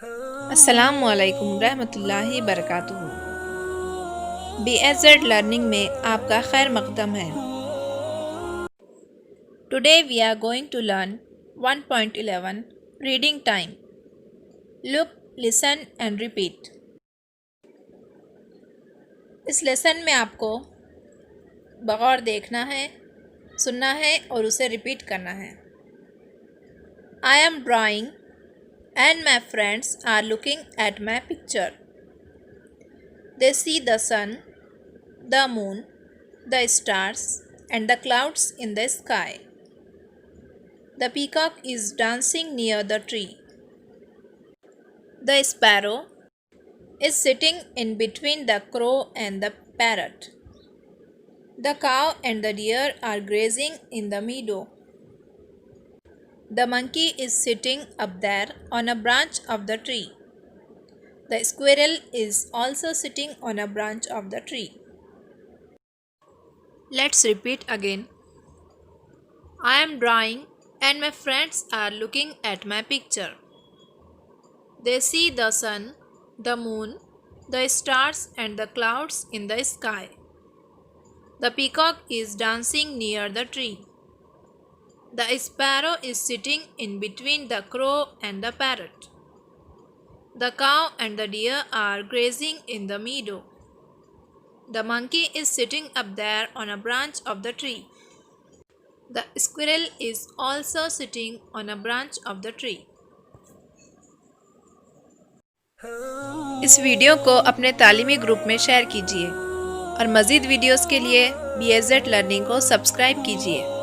अस्सलामु अलैकुम रहमतुल्लाहि बरकातुहू। BSZ लर्निंग में आपका खैर मकदम है। Today we are going to learn 1.11 reading time. Look, listen and repeat. इस लेसन में आपको बगौर देखना है, सुनना है और उसे रिपीट करना है। I am drawing and my friends are looking at my picture. They see the sun, the moon, the stars, and the clouds in the sky. The peacock is dancing near the tree. The sparrow is sitting in between the crow and the parrot. The cow and the deer are grazing in the meadow. The monkey is sitting up there on a branch of the tree. The squirrel is also sitting on a branch of the tree. Let's repeat again. I am drawing and my friends are looking at my picture. They see the sun, the moon, the stars and the clouds in the sky. The peacock is dancing near the tree. The sparrow is sitting in between the crow and the parrot. The cow and the deer are grazing in the meadow. The monkey is sitting up there on a branch of the tree. The squirrel is also sitting on a branch of the tree. इस video को अपने तालीमी group में share कीजिए और मज़ीद videos के लिए BSZ लर्निंग को सब्सक्राइब कीजिए।